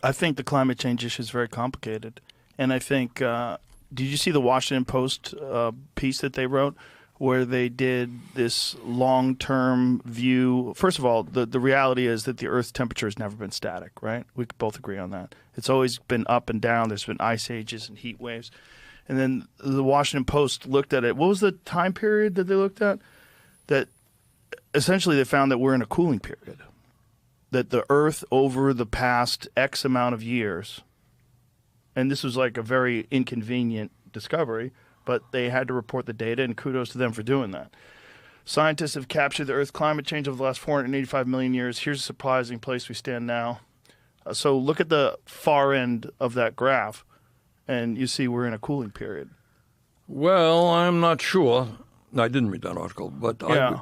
I think the climate change issue is very complicated. And I think, did you see the Washington Post piece that they wrote where they did this long-term view? First of all, the reality is that the Earth's temperature has never been static, right? We could both agree on that. It's always been up and down. There's been ice ages and heat waves. And then the Washington Post looked at it. What was the time period that they looked at? That essentially they found that we're in a cooling period. That the Earth over the past X amount of years, and this was like a very inconvenient discovery, but they had to report the data, and kudos to them for doing that. Scientists have captured the Earth's climate change over the last 485 million years. Here's a surprising place we stand now. So look at the far end of that graph, and you see we're in a cooling period. Well, I'm not sure. I didn't read that article, but Yeah.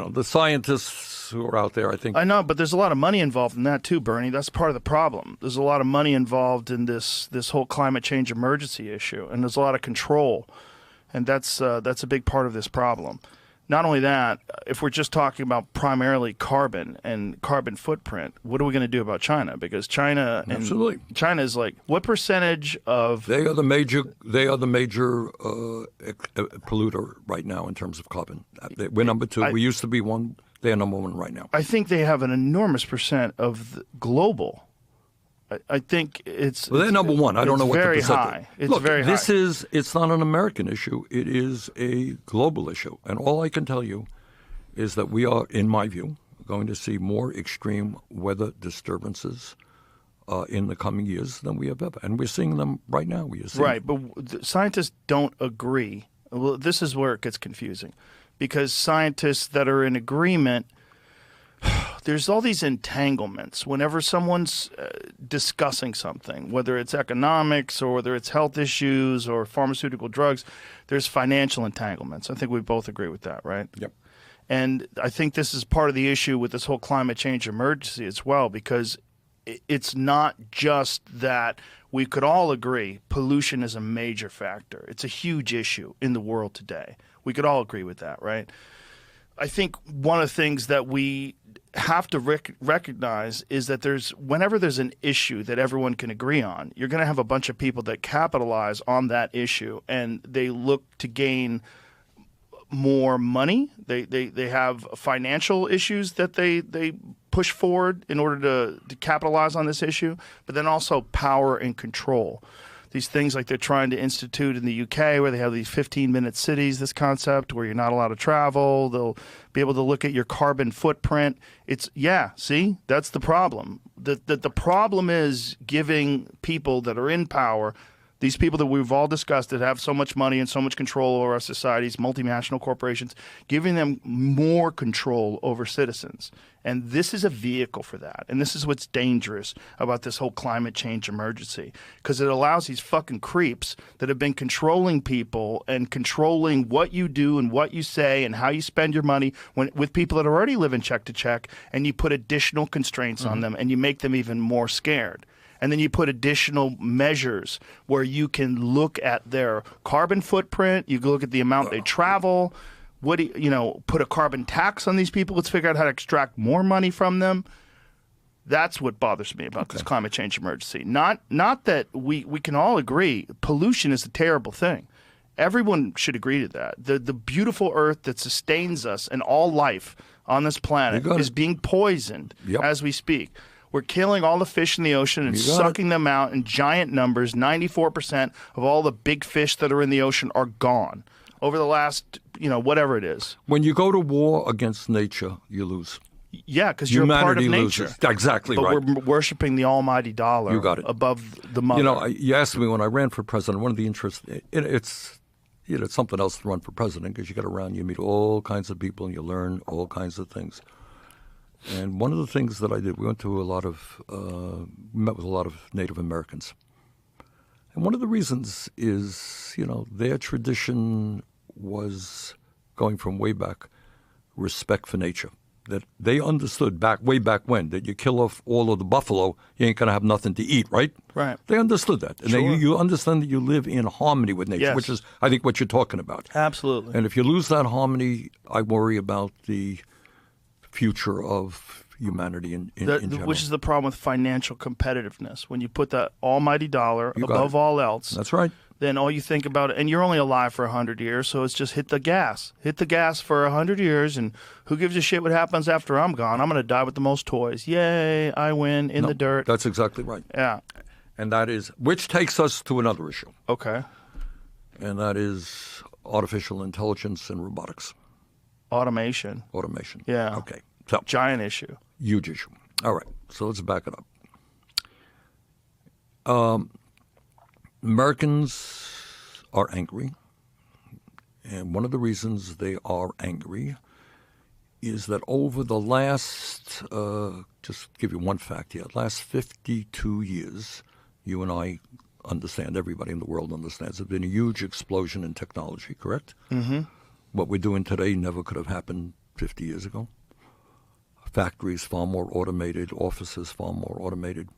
The scientists who are out there, I think. I know, but there's a lot of money involved in that too, Bernie. That's part of the problem. There's a lot of money involved in this whole climate change emergency issue, and there's a lot of control, and that's a big part of this problem. Not only that, if we're just talking about primarily carbon and carbon footprint, what are we going to do about China? Because China is like, what percentage of They are the major polluter right now in terms of carbon. We're number two. We used to be one. They're number one right now. I think they have an enormous percent of the global. I think it's Well, they're number one. I don't know what the very percent high. It's Look, very high. it's not an American issue. It is a global issue. And all I can tell you is that we are, in my view, going to see more extreme weather disturbances in the coming years than we have ever. And we're seeing them right now. Right, but scientists don't agree. Well, this is where it gets confusing, because scientists that are in agreement, there's all these entanglements. Whenever someone's discussing something, whether it's economics or whether it's health issues or pharmaceutical drugs, there's financial entanglements. I think we both agree with that, right? Yep. And I think this is part of the issue with this whole climate change emergency as well, because it's not just that we could all agree pollution is a major factor. It's a huge issue in the world today. We could all agree with that, right? I think one of the things that we have to recognize is that whenever there's an issue that everyone can agree on, you're going to have a bunch of people that capitalize on that issue, and they look to gain more money. They have financial issues that they push forward in order to capitalize on this issue, but then also power and control. These things like they're trying to institute in the UK, where they have these 15-minute cities, this concept where you're not allowed to travel. They'll be able to look at your carbon footprint. See, that's the problem. The problem is giving people that are in power, these people that we've all discussed that have so much money and so much control over our societies, multinational corporations, giving them more control over citizens. And this is a vehicle for that. And this is what's dangerous about this whole climate change emergency, because it allows these fucking creeps that have been controlling people and controlling what you do and what you say and how you spend your money with people that are already living check to check, and you put additional constraints on them and you make them even more scared. And then you put additional measures where you can look at their carbon footprint, you can look at the amount they travel. What do you put a carbon tax on these people? Let's figure out how to extract more money from them. That's what bothers me about this climate change emergency. Not that we can all agree pollution is a terrible thing. Everyone should agree to that. The beautiful earth that sustains us and all life on this planet is being poisoned as we speak. We're killing all the fish in the ocean and sucking them out in giant numbers. 94% of all the big fish that are in the ocean are gone over the last, whatever it is. When you go to war against nature, you lose. Yeah, because you're a part of nature. Loses. Exactly but right. We're worshiping the almighty dollar above the mother. You asked me when I ran for president, one of the interests, it's something else to run for president, because you get around, you meet all kinds of people and you learn all kinds of things. And one of the things that I did, we went to met with a lot of Native Americans. And one of the reasons is, their tradition was, going from way back, respect for nature. That they understood way back when, that you kill off all of the buffalo, you ain't going to have nothing to eat, right? Right. They understood that. And you understand that you live in harmony with nature, which is, I think, what you're talking about. Absolutely. And if you lose that harmony, I worry about the future of humanity in general. Which is the problem with financial competitiveness. When you put the almighty dollar You got above it. all else, That's right. then all you think about, and you're only alive for 100 years, so it's just hit the gas. Hit the gas for 100 years, and who gives a shit what happens after I'm gone? I'm going to die with the most toys. Yay, I win in No, the dirt. That's exactly right. Yeah. And that is, which takes us to another issue, Okay. and that is artificial intelligence and robotics, Automation. automation. Yeah. Okay. So, Giant issue. huge issue. All right. So let's back it up. Americans are angry, and one of the reasons they are angry is that over the last, just give you one fact here, last 52 years, you and I understand, everybody in the world understands, there's been a huge explosion in technology, correct? Mm-hmm. What we're doing today never could have happened 50 years ago. Factories far more automated, offices far more automated.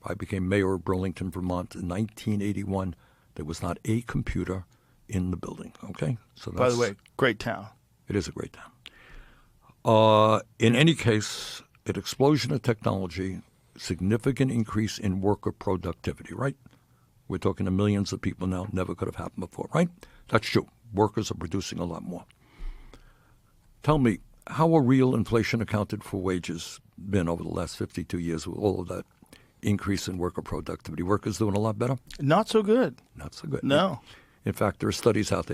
I became mayor of Burlington, Vermont in 1981. There was not a computer in the building, okay? So By the way, great town. it is a great town. In any case, an explosion of technology, significant increase in worker productivity, right? We're talking to millions of people now. Never could have happened before, right? That's true. Workers are producing a lot more. Tell me, how are real inflation accounted for wages been over the last 52 years with all of that increase in worker productivity? Workers doing a lot better? Not so good. Not so good. No. In fact, there are studies out there